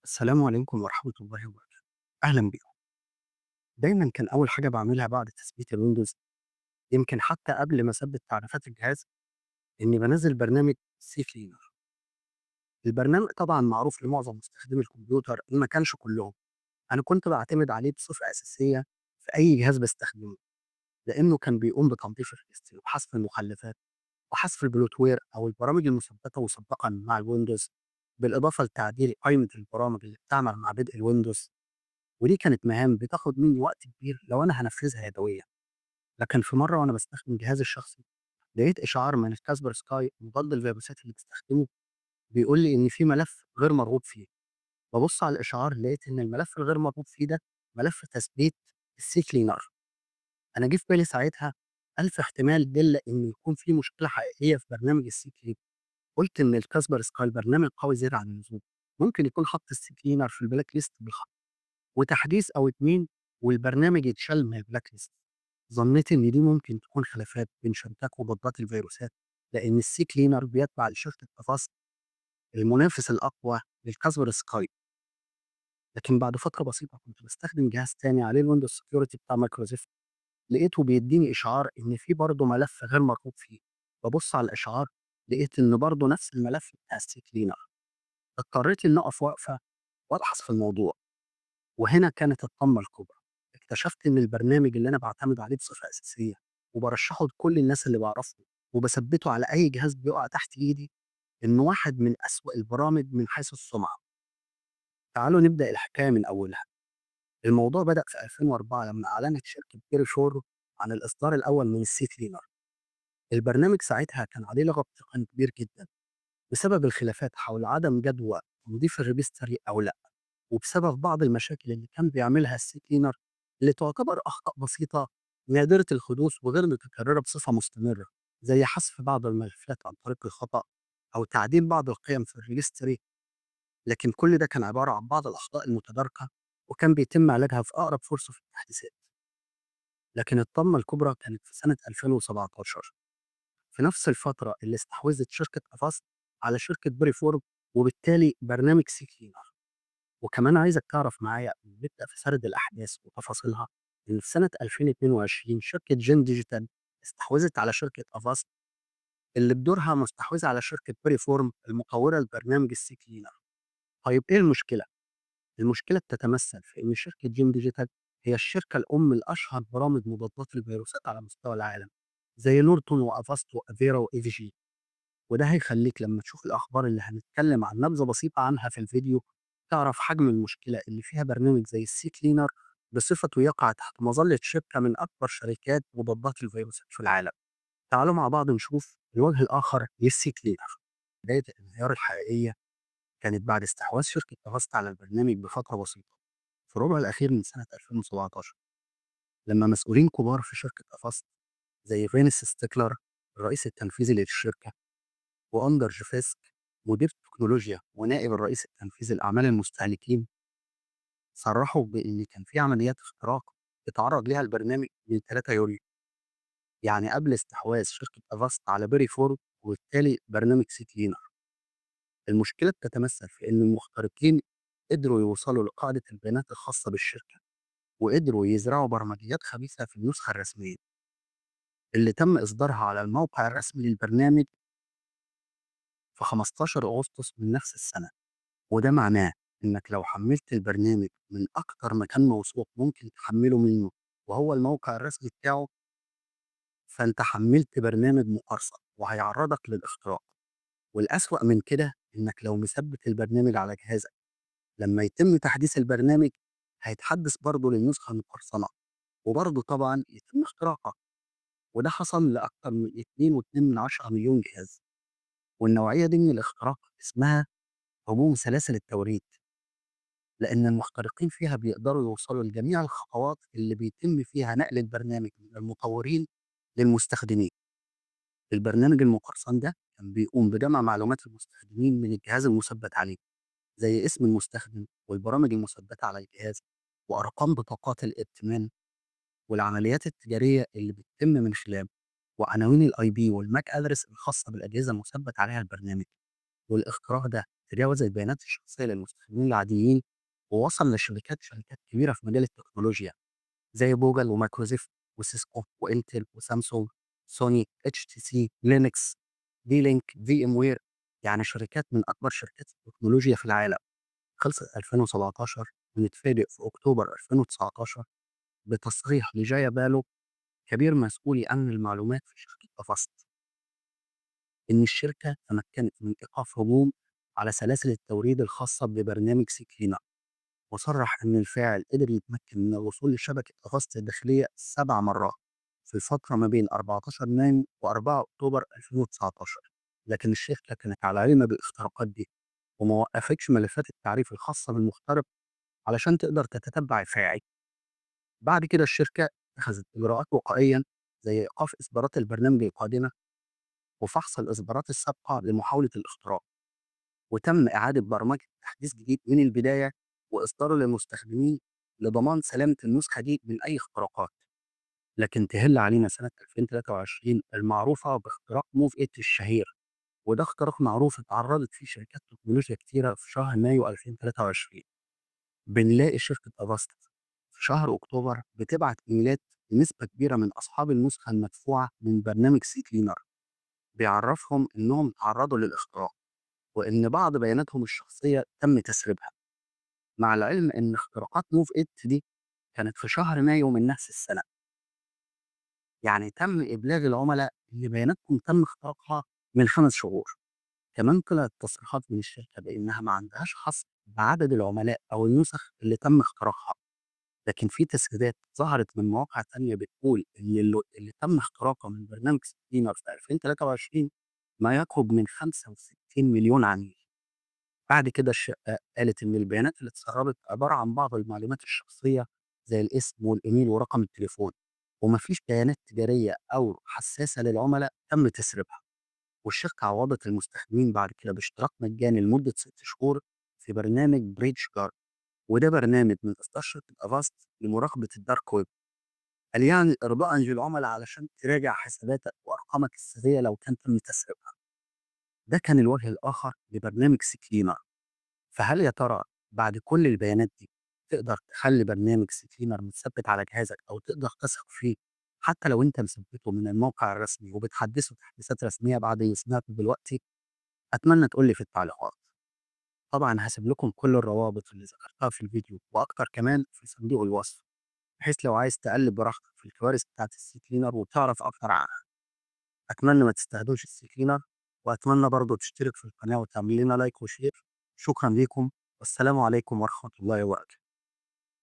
السلام عليكم ورحمة الله وبركاته. أهلا بكم. دايما كان أول حاجة بعملها بعد تثبيت الويندوز، يمكن حتى قبل ما أثبت تعريفات الجهاز، إني بنزل برنامج سي كلينر. البرنامج طبعا معروف لمعظم مستخدمي الكمبيوتر إن ما كانش كلهم. أنا كنت بعتمد عليه بصفة أساسية في أي جهاز بستخدمه، لأنه كان بيقوم بتنظيف الهيستوري وحذف المخلفات وحذف البلوت وير أو البرامج المثبتة مسبقا مع الويندوز، بالإضافة لتعديل قائمة البرامج اللي بتعمل مع بدء الويندوز. ودي كانت مهام بتاخد مني وقت كبير لو أنا هنفذها يدويا. لكن في مرة وأنا بستخدم جهازي الشخصي، لقيت إشعار من كاسبر سكاي مضاد الفيروسات اللي بستخدمه، بيقول لي إن في ملف غير مرغوب فيه. ببص على الإشعار لقيت إن الملف الغير مرغوب فيه ده ملف تثبيت السي كلينر. أنا جه في بالي ساعتها ألف احتمال دل إن يكون في مشكلة حقيقية في برنامج السي كلينر. قلت إن الكاسبر سكاي برنامج قوي زيادة عن اللزوم، ممكن يكون حط السي كلينر في البلاك ليست وتحديث أو 2 والبرنامج يتشال من البلاك ليست. ظنيت إن دي ممكن تكون خلافات بين شبكات مضادات الفيروسات، لأن السي كلينر بيتبع لشركة أفاس، المنافس الأقوى للكاسبر سكاي. لكن بعد فترة بسيطة كنت بستخدم جهاز تاني عليه الويندوز سكيورتي بتاع مايكروسوفت، لقيته بيديني إشعار إن في برضه ملف غير مرغوب فيه. ببص على الإشعار لقيت إن برضه نفس الملف بتاع السي كلينر. اضطريت إني أقف وقفة وأبحث في الموضوع. وهنا كانت الطامة الكبرى. اكتشفت إن البرنامج اللي أنا باعتمد عليه بصفة أساسية وبارشحه لكل الناس اللي باعرفهم وبثبته على أي جهاز بيقع تحت إيدي، إنه واحد من أسوأ البرامج من حيث السمعة. تعالوا نبدأ الحكاية من أولها. الموضوع بدأ في 2004 لما أعلنت شركة بيري شور عن الإصدار الأول من السي كلينر. البرنامج ساعتها كان عليه لغط تقني كبير جدا، بسبب الخلافات حول عدم جدوى تنظيف الريبستري أو لا، وبسبب بعض المشاكل اللي كان بيعملها السي كلينر، اللي تعتبر أخطاء بسيطة نادرة الحدوث وغير متكررة بصفة مستمرة، زي حذف بعض الملفات عن طريق الخطأ أو تعديل بعض القيم في الريجستري. لكن كل ده كان عبارة عن بعض الأخطاء المتداركة، وكان بيتم علاجها في أقرب فرصة في التحديثات. لكن الطامة الكبرى كانت في سنة 2017، في نفس الفترة اللي استحوذت شركة أفاست على شركة بري فورم، وبالتالي برنامج سي كلينر. وكمان عايزك تعرف معايا قبل ما نبدأ في سرد الأحداث وتفاصيلها، إن في سنة 2022 شركة جين ديجيتال استحوذت على شركة أفاست، اللي بدورها مستحوذة على شركة بري فورم المطورة لبرنامج السي كلينر. طيب إيه المشكلة؟ المشكلة بتتمثل في إن شركة جين ديجيتال هي الشركة الأم لأشهر برامج مضادات الفيروسات على مستوى العالم، زي نورتون وأفاست وأفيرا وإي في جي. وده هيخليك لما تشوف الأخبار اللي هنتكلم عن نبذة بسيطة عنها في الفيديو، تعرف حجم المشكلة اللي فيها برنامج زي السي كلينر بصفته يقع تحت مظلة شركة من أكبر شركات مضادات الفيروسات في العالم. تعالوا مع بعض نشوف الوجه الآخر للسي كلينر. بداية الانهيار الحقيقية كانت بعد استحواذ شركة افاست على البرنامج بفترة بسيطة، في الربع الأخير من سنة 2017، لما مسؤولين كبار في شركة افاست زي فينس ستيكلر الرئيس التنفيذي للشركة، وأندر جيفيسك مدير التكنولوجيا ونائب الرئيس التنفيذي لأعمال المستهلكين، صرحوا بإن كان في عمليات اختراق اتعرض ليها البرنامج من 3 يوليو، يعني قبل استحواذ شركة افاست على بيري فورد وبالتالي برنامج سي كلينر. المشكلة بتتمثل في إن المخترقين قدروا يوصلوا لقاعدة البيانات الخاصة بالشركة، وقدروا يزرعوا برمجيات خبيثة في النسخة الرسمية اللي تم إصدارها على الموقع الرسمي للبرنامج في 15 أغسطس من نفس السنة. وده معناه إنك لو حملت البرنامج من أكتر مكان موثوق ممكن تحمله منه، وهو الموقع الرسمي بتاعه، فأنت حملت برنامج مقرصن وهيعرضك للاختراق. والأسوأ من كده إنك لو مثبت البرنامج على جهازك، لما يتم تحديث البرنامج هيتحدث برضه للنسخة المقرصنة، وبرضه طبعا يتم اختراقها. وده حصل لأكثر من 2.2 مليون جهاز. والنوعية دي من الاختراق اسمها هجوم سلاسل التوريد، لأن المخترقين فيها بيقدروا يوصلوا لجميع الخطوات اللي بيتم فيها نقل البرنامج من المطورين للمستخدمين. البرنامج المقرصن ده كان بيقوم بجمع معلومات المستخدمين من الجهاز المثبت عليه، زي اسم المستخدم والبرامج المثبتة على الجهاز وأرقام بطاقات الائتمان والعمليات التجارية اللي بتتم من خلاله، وعناوين الاي بي والماك ادرس الخاصة بالأجهزة المثبت عليها البرنامج. والاختراق ده تجاوز البيانات الشخصية للمستخدمين العاديين ووصل شركات كبيرة في مجال التكنولوجيا زي جوجل ومايكروسوفت وسيسكو وانتل وسامسونج، سوني، اتش تي سي، لينكس، دي لينك، في ام وير. يعني شركات من اكبر شركات التكنولوجيا في العالم. خلصت 2017 ونتفاجئ في اكتوبر 2019 بتصريح لجايا بالو، كبير مسؤولي امن المعلومات في شركه افاست، ان الشركه تمكنت من ايقاف هجوم على سلاسل التوريد الخاصه ببرنامج سكينه، وصرح إن الفاعل قدر يتمكن من الوصول لشبكة أغسطس الداخلية 7 مرات في الفترة ما بين 14 مايو و4 أكتوبر 2019. لكن الشركة كانت على علم بالاختراقات دي وما وقفتش ملفات التعريف الخاصة بالمخترق علشان تقدر تتتبع الفاعل. بعد كده الشركة اتخذت إجراءات وقائية زي إيقاف إصدارات البرنامج القادمة وفحص الإصدارات السابقة لمحاولة الاختراق، وتم إعادة برمجة تحديث جديد من البداية وإصداره للمستخدمين لضمان سلامة النسخة دي من أي اختراقات. لكن تهل علينا سنة 2023 المعروفة باختراق موف إيت الشهير، وده اختراق معروف اتعرضت فيه شركات تكنولوجيا كتيرة في شهر مايو 2023. بنلاقي شركة افاستا في شهر أكتوبر بتبعت إيميلات لنسبة كبيرة من أصحاب النسخة المدفوعة من برنامج سي كلينر، بيعرفهم إنهم تعرضوا للاختراق وإن بعض بياناتهم الشخصية تم تسريبها، مع العلم إن اختراقات موف إت دي كانت في شهر مايو من نفس السنة. يعني تم إبلاغ العملاء إن بياناتهم تم اختراقها من 5 شهور. كمان طلعت تصريحات من الشركة بإنها ما عندهاش حصر بعدد العملاء أو النسخ اللي تم اختراقها، لكن في تسريبات ظهرت من مواقع تانية بتقول إن اللي تم اختراقه من برنامج سكينر في 2023 ما يقرب من 65 مليون عميل. بعد كده الشقة قالت إن البيانات اللي اتسربت عبارة عن بعض المعلومات الشخصية زي الاسم والإيميل ورقم التليفون، ومفيش بيانات تجارية أو حساسة للعملاء تم تسريبها. والشركة عوضت المستخدمين بعد كده باشتراك مجاني لمدة 6 شهور في برنامج بريدج جارد، وده برنامج من إصدار شركة أفاست لمراقبة الدارك ويب، قال يعني إرضاء للعملاء علشان تراجع حساباتك وأرقامك السرية لو كان تم تسريبها. ده كان الوجه الآخر لبرنامج سكينر. فهل يا ترى بعد كل البيانات دي تقدر تخلّي برنامج سكينر متثبت على جهازك أو تقدر تثق فيه حتى لو أنت مثبّته من الموقع الرسمي وبتحدّثه تحديثات رسمية بعد اللي سمعته دلوقتي؟ أتمنى تقول لي في التعليقات. طبعًا هاسيب لكم كل الروابط اللي ذكرتها في الفيديو وأكتر كمان في صندوق الوصف، بحيث لو عايز تقلِّب براحتك في الكوارث بتاعة السكينر وتعرف أكتر عنها. أتمنى ما تستخدمش السكينر، وأتمنى برضه تشترك في القناة وتعمل لنا لايك وشير. شكرًا ليكم، والسلام عليكم ورحمة الله وبركاته.